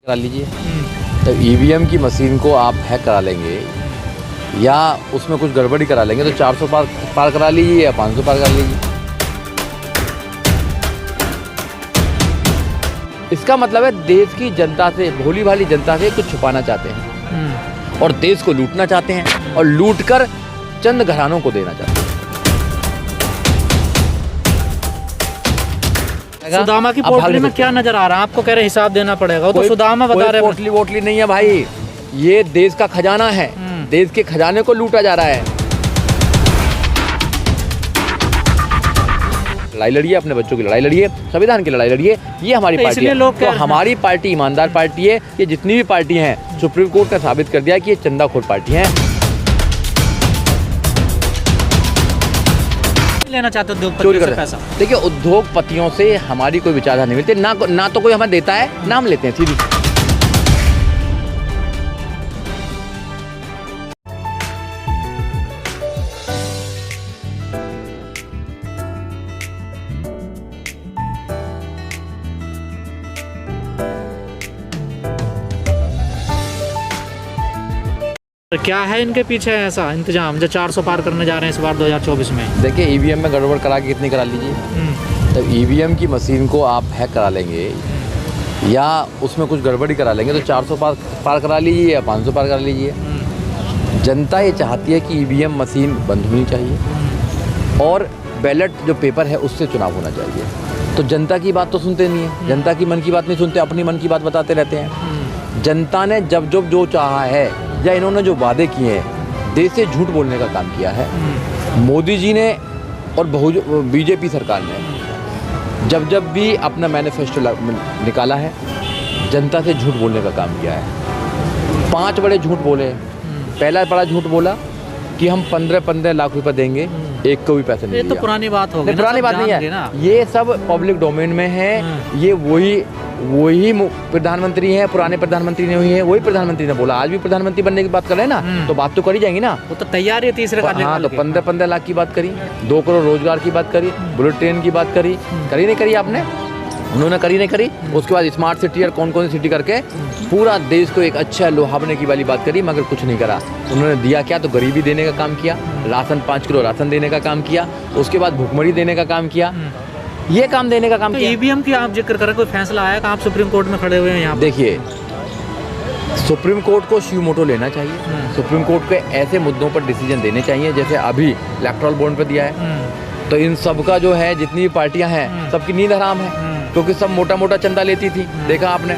करा लीजिए। तो ईवीएम की मशीन को आप हैक करा लेंगे या उसमें कुछ गड़बड़ी करा लेंगे तो 400 पार करा लीजिए या 500 पार करा लीजिए। इसका मतलब है देश की जनता से, भोली भाली जनता से कुछ छुपाना चाहते हैं और देश को लूटना चाहते हैं और लूटकर चंद घरानों को देना चाहते हैं। सुदामा की पोटली में क्या नजर आ रहा है आपको? कह रहे हिसाब देना पड़ेगा, वो तो सुदामा बता रहे। पोटली वोटली नहीं है भाई, ये देश का खजाना है, देश के खजाने को लूटा जा रहा है। लड़ाई लड़िए, अपने बच्चों की लड़ाई लड़िए, संविधान की लड़ाई लड़िए, ये हमारी पार्टी है। तो हमारी पार्टी ईमानदार पार्टी है। ये जितनी भी पार्टी हैं, सुप्रीम कोर्ट ने साबित कर दिया कि ये चंदाखोर पार्टी है। लेना चाहते उद्योगपतियों से पैसा? देखिए, उद्योगपतियों से हमारी कोई विचारधारा नहीं मिलती, ना तो कोई हमें देता है, ना हम लेते हैं सीधी। क्या है इनके पीछे ऐसा इंतजाम जो 400 पार करने जा रहे हैं इस बार 2024 में? देखिए, ईवीएम में गड़बड़ करा के कितनी करा लीजिए। तो ईवीएम की मशीन को आप हैक करा लेंगे या उसमें कुछ गड़बड़ी करा लेंगे तो 400 पार करा लीजिए या 500 पार करा लीजिए। जनता ये चाहती है कि ईवीएम मशीन बंद होनी चाहिए और बैलेट जो पेपर है उससे चुनाव होना चाहिए। तो जनता की बात तो सुनते नहीं है, जनता की मन की बात नहीं सुनते, अपनी मन की बात बताते रहते हैं। जनता ने जब जो चाहा है या इन्होंने जो वादे किए हैं, देश से झूठ बोलने का काम किया है। मोदी जी ने और बीजेपी सरकार ने जब भी अपना मैनिफेस्टो निकाला है, जनता से झूठ बोलने का काम किया है। 5 बड़े झूठ बोले। पहला बड़ा झूठ बोला कि हम 15 लाख रुपए देंगे, एक को भी पैसे नहीं दिया। ये तो पुरानी बात हो गई, पुरानी बात नहीं है, ये सब पब्लिक डोमेन में है। ये वही प्रधानमंत्री हैं, पुराने प्रधानमंत्री ने हुई है, वही प्रधानमंत्री ने बोला। आज भी प्रधानमंत्री बनने की बात कर रहे हैं ना, तो बात तो करी जाएंगी ना। वो तो तैयार है तीसरे कार्यकाल। हाँ, तो 15 लाख की बात करी, 2 करोड़ रोजगार की बात करी, बुलेट ट्रेन की बात करी नहीं करी आपने? उन्होंने करी नहीं करी? उसके बाद स्मार्ट सिटी और कौन सी सिटी करके पूरा देश को एक अच्छा लोहावने की वाली बात करी, मगर कुछ नहीं करा। उन्होंने दिया क्या? तो गरीबी देने का काम किया, राशन 5 किलो राशन देने का काम किया, उसके बाद भुखमरी देने का काम किया, ये काम देने का काम किया। ईवीएम की आप जिक्र करें, कोई फैसला आया कि आप सुप्रीम कोर्ट में खड़े हुए हैं यहाँ? देखिए, सुप्रीम कोर्ट को श्यू मोटो लेना चाहिए। सुप्रीम कोर्ट के ऐसे मुद्दों पर डिसीजन देने चाहिए जैसे अभी इलेक्टोरल बॉन्ड पर दिया है। तो इन सब का जो है, जितनी भी पार्टियां हैं, सबकी नींद हराम है, क्योंकि सब मोटा चंदा लेती थी। देखा आपने,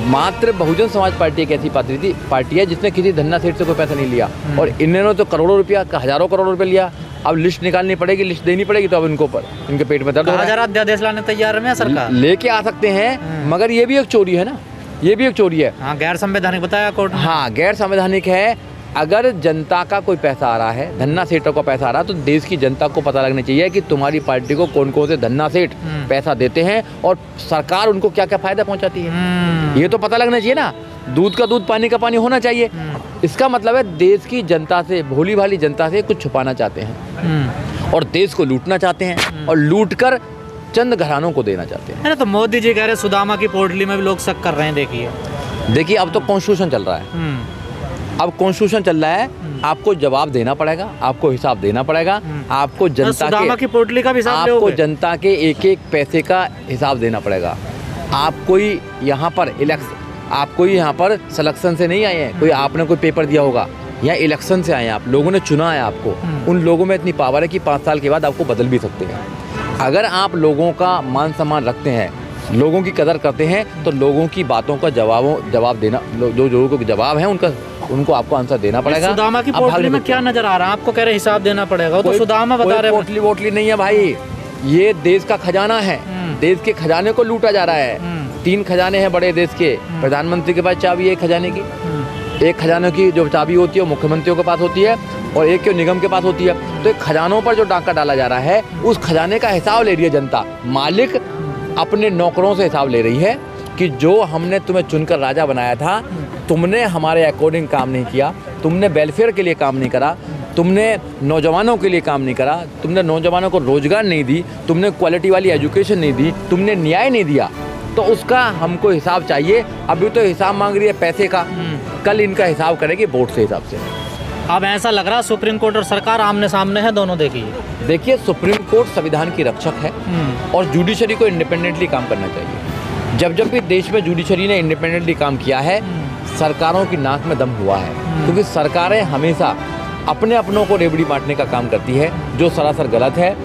मात्र बहुजन समाज पार्टी एक ऐसी पार्टी है जिसने किसी धन्ना सेठ से कोई पैसा नहीं लिया, और इन्होंने तो करोड़ों रुपया, हजारों करोड़ रुपए लिया। अब लिस्ट निकालनी पड़ेगी, लिस्ट देनी पड़ेगी, तो अब इनके ऊपर, इनके पेट में दर्द हो रहा है। अध्यादेश लाने तैयार है सरकार, लेके आ सकते हैं, मगर ये भी एक चोरी है ना, ये भी एक चोरी है। हाँ, गैर संवैधानिक बताया कोर्ट ने। हाँ, गैर संवैधानिक है। अगर जनता का कोई पैसा आ रहा है, धन्ना सेठों का पैसा आ रहा है, तो देश की जनता को पता लगना चाहिए कि तुम्हारी पार्टी को कौन से धन्ना सेठ पैसा देते हैं और सरकार उनको क्या क्या फायदा पहुंचाती है। ये तो पता लगना चाहिए ना। दूध का दूध, पानी का पानी होना चाहिए। इसका मतलब है देश की जनता से, भोली भाली जनता से कुछ छुपाना चाहते हैं और देश को लूटना चाहते हैं और लूटकर चंद घरानों को देना चाहते हैं। तो मोदी जी कह रहे सुदामा की पोटली में भी लोग शक कर रहे हैं। देखिए, अब तो कॉन्स्टिट्यूशन चल रहा है। अब कॉन्स्टिट्यूशन चल रहा है, आपको जवाब देना पड़ेगा, आपको हिसाब देना पड़ेगा, आपको जनता की पोटली का भी हिसाब, आपको जनता के एक एक पैसे का हिसाब देना पड़ेगा। आप कोई यहाँ पर सिलेक्शन से नहीं आए हैं, कोई आपने कोई पेपर दिया होगा, या इलेक्शन से आए हैं, आप लोगों ने चुना है आपको। उन लोगों में इतनी पावर है कि 5 साल के बाद आपको बदल भी सकते हैं। अगर आप लोगों का मान सम्मान रखते हैं, लोगों की कदर करते हैं, तो लोगों की बातों का जवाब देना, जो लोगों के जवाब है उनको आपको आंसर देना पड़ेगा। सुदामा की पोटली में क्या नजर आ रहा है आपको? कह रहे हिसाब देना पड़ेगा, वो तो सुदामा बता रहे हैं। पोटली वोटली नहीं है भाई, ये देश का खजाना है, देश के खजाने को लूटा जा रहा है। 3 खजाने हैं बड़े देश के। प्रधानमंत्री के पास चाबी है खजाने की, एक खजाने की जो चाबी होती है वो मुख्यमंत्रियों के पास होती है और एक के निगम के पास होती है। तो खजानों पर जो डाका डाला जा रहा है, उस खजाने का हिसाब ले रही है जनता। मालिक अपने नौकरों से हिसाब ले रही है कि जो हमने तुम्हें चुनकर राजा बनाया था, तुमने हमारे अकॉर्डिंग काम नहीं किया, तुमने वेलफेयर के लिए काम नहीं करा, तुमने नौजवानों के लिए काम नहीं करा, तुमने नौजवानों को रोजगार नहीं दी, तुमने क्वालिटी वाली एजुकेशन नहीं दी, तुमने न्याय नहीं दिया, तो उसका हमको हिसाब चाहिए। अभी तो हिसाब मांग रही है पैसे का, कल इनका हिसाब करेगी वोट से हिसाब से। अब ऐसा लग रहा है सुप्रीम कोर्ट और सरकार आमने सामने है दोनों। देखिए सुप्रीम कोर्ट संविधान की रक्षक है और जुडिशरी को इंडिपेंडेंटली काम करना चाहिए। जब भी देश में जुडिशरी ने इंडिपेंडेंटली काम किया है, सरकारों की नाक में दम हुआ है, क्योंकि सरकारें हमेशा अपने अपनों को रेवड़ी बांटने का काम करती है, जो सरासर गलत है।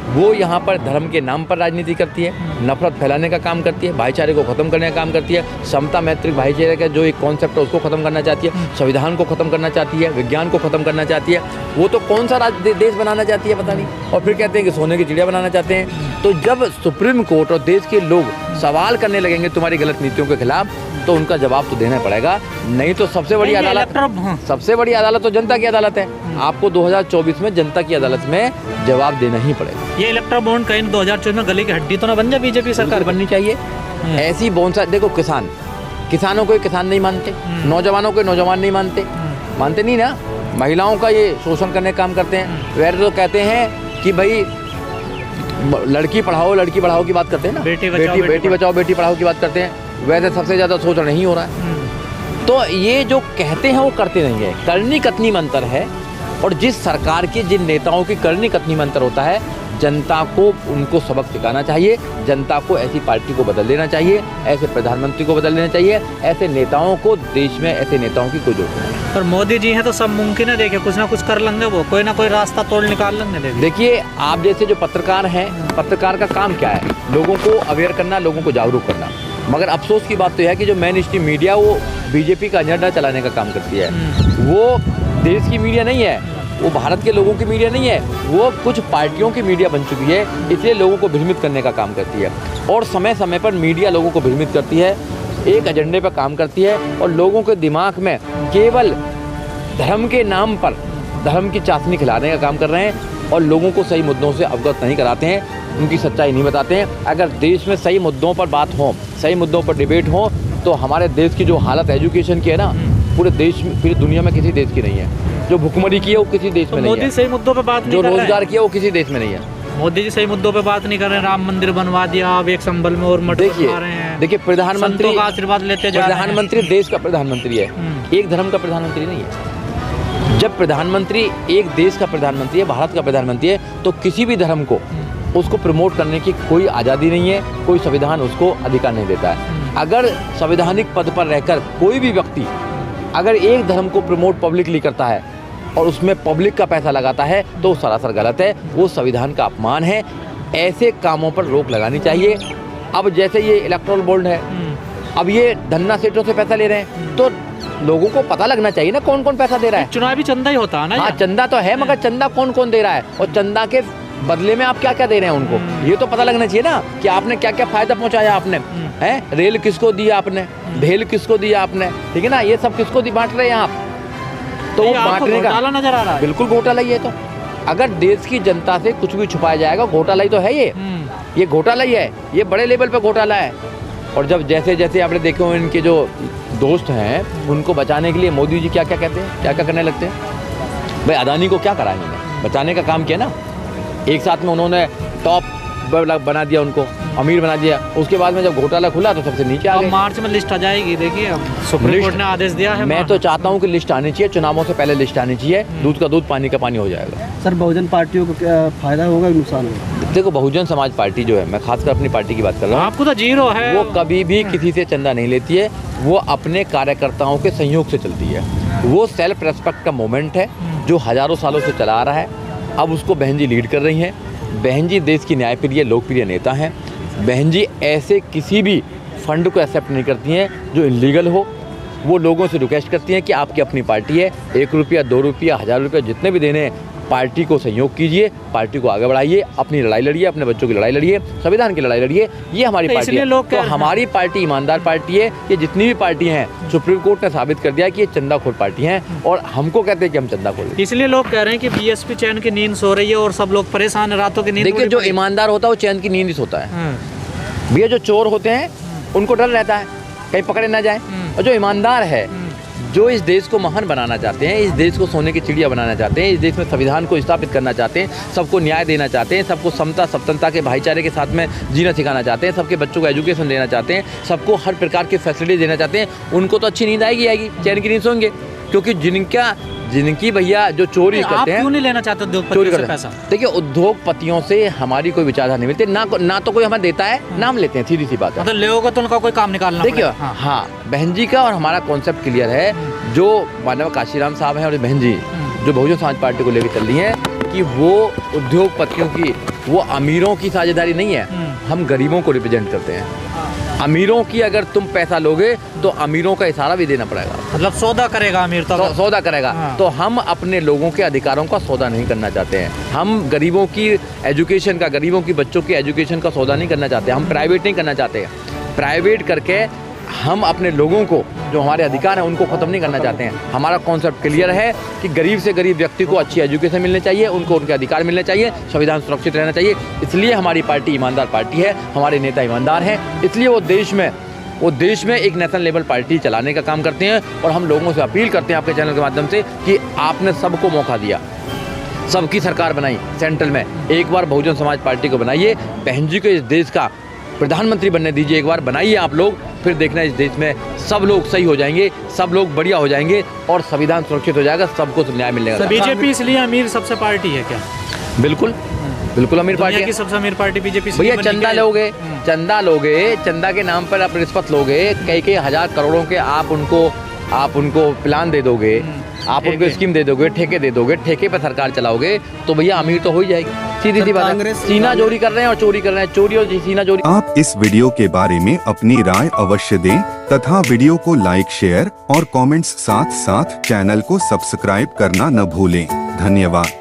वो यहाँ पर धर्म के नाम पर राजनीति करती है, नफरत फैलाने का काम करती है, भाईचारे को ख़त्म करने का काम करती है, समता मैत्रिक भाईचारे का जो एक कॉन्सेप्ट है उसको ख़त्म करना चाहती है, संविधान को ख़त्म करना चाहती है, विज्ञान को ख़त्म करना चाहती है। वो तो कौन सा देश बनाना चाहती है पता नहीं, और फिर कहते हैं कि सोने की चिड़िया बनाना चाहते हैं। तो जब सुप्रीम कोर्ट और देश के लोग सवाल करने लगेंगे तुम्हारी गलत नीतियों के खिलाफ, तो उनका जवाब तो देना पड़ेगा। नहीं तो सबसे बड़ी अदालत तो जनता की अदालत है। आपको 2024 में जनता की अदालत में जवाब देना ही पड़ेगा। ये इलेक्ट्रल बॉन्ड कहीं 2024 में गली की हड्डी तो ना बन जाए बीजेपी सरकार बननी चाहिए। ऐसी बॉन्ड देखो, किसानों को किसान नहीं मानते, नौजवानों को नौजवान नहीं मानते नहीं ना। महिलाओं का ये शोषण करने का काम करते हैं। वैसे तो कहते हैं कि भाई लड़की पढ़ाओ की बात करते हैं ना, बेटी बचाओ बेटी पढ़ाओ की बात करते हैं। वैसे सबसे ज़्यादा शोषण नहीं हो रहा है। तो ये जो कहते हैं वो करते नहीं है, करनी कथनी में अंतर है। और जिस सरकार के जिन नेताओं की करनी कथनी में अंतर होता है, जनता को उनको सबक सिखाना चाहिए। जनता को ऐसी पार्टी को बदल देना चाहिए, ऐसे प्रधानमंत्री को बदल देना चाहिए। ऐसे नेताओं को देश में, ऐसे नेताओं की कोई जरूरत नहीं। पर मोदी जी हैं तो सब मुमकिन है। देखिए कुछ ना कुछ कर लेंगे, वो कोई ना कोई रास्ता तोड़ निकाल लेंगे। देखिए आप जैसे जो पत्रकार हैं, पत्रकार का काम क्या है? लोगों को अवेयर करना, लोगों को जागरूक करना। मगर अफसोस की बात तो यह है कि जो मेन स्ट्रीम मीडिया वो बीजेपी का एजेंडा चलाने का काम करती है। वो देश की मीडिया नहीं है, वो भारत के लोगों की मीडिया नहीं है, वो कुछ पार्टियों की मीडिया बन चुकी है। इसलिए लोगों को भ्रमित करने का काम करती है और समय समय पर मीडिया लोगों को भ्रमित करती है, एक एजेंडे पर काम करती है और लोगों के दिमाग में केवल धर्म के नाम पर धर्म की चाशनी खिलाने का काम कर रहे हैं और लोगों को सही मुद्दों से अवगत नहीं कराते हैं, उनकी सच्चाई नहीं बताते हैं। अगर देश में सही मुद्दों पर बात हो, सही मुद्दों पर डिबेट हो, तो हमारे देश की जो हालत एजुकेशन की है ना, पूरे देश में, पूरी दुनिया में किसी देश की नहीं है। जो भुखमरी की है वो किसी देश में नहीं है। मोदी सही मुद्दों पे बात नहीं कर रहे हैं। जो रोजगार किया वो किसी देश में नहीं है। मोदी जी सही मुद्दों पे बात नहीं कर रहे हैं। राम मंदिर बनवा दिया, अब एक संबल में और मठ बनवा रहे हैं। देखिए प्रधानमंत्री का आशीर्वाद लेते जा रहे हैं। प्रधानमंत्री देश का प्रधानमंत्री है, एक धर्म का प्रधानमंत्री नहीं है। जब प्रधानमंत्री एक देश का प्रधानमंत्री है, भारत का प्रधानमंत्री है, तो किसी भी धर्म को उसको प्रमोट करने की कोई आज़ादी नहीं है, कोई संविधान उसको अधिकार नहीं देता है। अगर संवैधानिक पद पर रहकर कोई भी व्यक्ति अगर एक धर्म को प्रमोट पब्लिकली करता है और उसमें पब्लिक का पैसा लगाता है, तो सरासर गलत है, वो संविधान का अपमान है। ऐसे कामों पर रोक लगानी चाहिए। अब जैसे ये इलेक्ट्रल बॉन्ड है, अब ये धन्ना सेठों से पैसा ले रहे हैं, तो लोगों को पता लगना चाहिए ना कौन कौन पैसा दे रहा है। चुनावी चंदा ही होता है ना। हाँ, चंदा तो है, मगर चंदा कौन कौन दे रहा है और चंदा के बदले में आप क्या क्या दे रहे हैं उनको, ये तो पता लगना चाहिए ना कि आपने क्या क्या फायदा पहुंचाया। आपने है रेल किसको दिया, आपने भेल किसको दिया आपने, ठीक है ना, ये सब किसको बांट रहे हैं आप। तो वो बांटने का नजर आ रहा है। बिल्कुल घोटाला ही है। तो अगर देश की जनता से कुछ भी छुपाया जाएगा, घोटाला ही तो है ये घोटाला ही है, ये बड़े लेवल पे घोटाला है। और जब जैसे जैसे आपने देखे हो इनके जो दोस्त हैं, उनको बचाने के लिए मोदी जी क्या क्या कहते हैं, क्या क्या करने लगते हैं। भाई अदानी को क्या करा इन्होंने, बचाने का काम किया ना। एक साथ में उन्होंने टॉप बना दिया, उनको अमीर बना दिया। उसके बाद में जब घोटाला खुला तो सबसे नीचे आ गए। मार्च में लिस्ट आ जाएगी। देखिए अब सुप्रीम कोर्ट ने आदेश दिया है। मैं तो चाहता हूँ कि लिस्ट आनी चाहिए, चुनावों से पहले लिस्ट आनी चाहिए। दूध का दूध पानी का पानी हो जाएगा। सर बहुजन पार्टियों को क्या फायदा होगा, नुकसान होगा? देखो बहुजन समाज पार्टी जो है, मैं खासकर अपनी पार्टी की बात कर रहा हूँ, आपको तो जीरो है। वो कभी भी किसी से चंदा नहीं लेती है, वो अपने कार्यकर्ताओं के सहयोग से चलती है। वो सेल्फ रेस्पेक्ट का मोमेंट है जो हजारों सालों से चला आ रहा है। अब उसको बहन जी लीड कर रही हैं। बहन जी देश की न्यायप्रिय लोकप्रिय नेता हैं। बहन जी ऐसे किसी भी फंड को एक्सेप्ट नहीं करती हैं जो इलीगल हो। वो लोगों से रिक्वेस्ट करती हैं कि आपकी अपनी पार्टी है, 1 रुपया 2 रुपया 1000 रुपया जितने भी देने हैं, पार्टी को सहयोग कीजिए, पार्टी को आगे बढ़ाइए, अपनी लड़ाई लड़िए, अपने बच्चों की लड़ाई लड़िए, संविधान की लड़ाई लड़िए। ये हमारी पार्टी है। तो हमारी पार्टी ईमानदार पार्टी है। ये जितनी भी पार्टी हैं, सुप्रीम कोर्ट ने साबित कर दिया कि ये चंदाखोर पार्टी हैं और हमको कहते हैं कि हम चंदाखोर। इसलिए लोग कह रहे हैं कि बीएसपी चैन की नींद सो रही है और सब लोग परेशान है, रातों की नींद। देखिए जो ईमानदार होता है वो चैन की नींद ही सोता है। भैया जो चोर होते हैं उनको डर रहता है कहीं पकड़े ना जाए, और जो ईमानदार है जो इस देश को महान बनाना चाहते हैं, इस देश को सोने की चिड़िया बनाना चाहते हैं, इस देश में संविधान को स्थापित करना चाहते हैं, सबको न्याय देना चाहते हैं, सबको समता सप्तनता के भाईचारे के साथ में जीना सिखाना चाहते हैं, सबके बच्चों को एजुकेशन देना चाहते हैं, सबको हर प्रकार की फैसिलिटी देना चाहते हैं, उनको तो अच्छी नींद आएगी, चैन की नींद सोएंगे। क्योंकि जिनकी भैया जो चोरी आप करते हैं, क्यों नहीं लेना चाहते उद्योगपतियों से पैसा? देखिए उद्योगपतियों से हमारी कोई विचारधारा नहीं मिलती, ना तो कोई हमें देता है, ना हम लेते हैं, सीधी सी बात है। मतलब लोगों तो उनका कोई काम निकालना देखिए पड़ेगा। हाँ, बहन जी का और हमारा कॉन्सेप्ट क्लियर है। जो मानव काशीराम साहब हैं और बहन जी जो बहुजन समाज पार्टी को लेकर चल रही है कि वो उद्योगपतियों की, वो अमीरों की साझेदारी नहीं है, हम गरीबों को रिप्रेजेंट करते हैं। अमीरों की अगर तुम पैसा लोगे तो अमीरों का इशारा भी देना पड़ेगा, मतलब सौदा करेगा अमीर तो सौदा करेगा। हाँ। तो हम अपने लोगों के अधिकारों का सौदा नहीं करना चाहते हैं, हम गरीबों की एजुकेशन का, गरीबों की बच्चों की एजुकेशन का सौदा नहीं करना चाहते, हम प्राइवेट नहीं करना चाहते हैं। प्राइवेट करके हम अपने लोगों को जो हमारे अधिकार हैं उनको ख़त्म नहीं करना चाहते हैं। हमारा कॉन्सेप्ट क्लियर है कि गरीब से गरीब व्यक्ति को अच्छी एजुकेशन मिलनी चाहिए, उनको उनके अधिकार मिलने चाहिए, संविधान सुरक्षित रहना चाहिए। इसलिए हमारी पार्टी ईमानदार पार्टी है, हमारे नेता ईमानदार हैं, इसलिए वो देश में एक नेशनल लेवल पार्टी चलाने का काम करते हैं। और हम लोगों से अपील करते हैं आपके चैनल के माध्यम से कि आपने सबको मौका दिया, सबकी सरकार बनाई सेंट्रल में, एक बार बहुजन समाज पार्टी को बनाइए, बहन जी को इस देश का प्रधानमंत्री बनने दीजिए, एक बार बनाइए आप लोग, फिर देखना इस देश में सब लोग सही हो जाएंगे, सब लोग बढ़िया हो जाएंगे और संविधान सुरक्षित हो जाएगा, सबको न्याय मिलेगा। बीजेपी इसलिए अमीर सबसे पार्टी है क्या? बिल्कुल अमीर पार्टी की सबसे अमीर पार्टी बीजेपी। भैया चंदा लोगे, चंदा के नाम पर आप रिश्वत लोगे, कई हजार करोड़ों के आप उनको प्लान दे दोगे, आप उनको स्कीम दे दोगे, ठेके दे दोगे, ठेके पे सरकार चलाओगे, तो भैया अमीर तो हो ही जाएगी, सीधी सी बात है। सीना चोरी कर रहे हैं और चोरी कर रहे हैं, चोरी और सीना चोरी। आप इस वीडियो के बारे में अपनी राय अवश्य दें तथा वीडियो को लाइक, शेयर और कमेंट्स साथ चैनल को सब्सक्राइब करना न भूलें। धन्यवाद।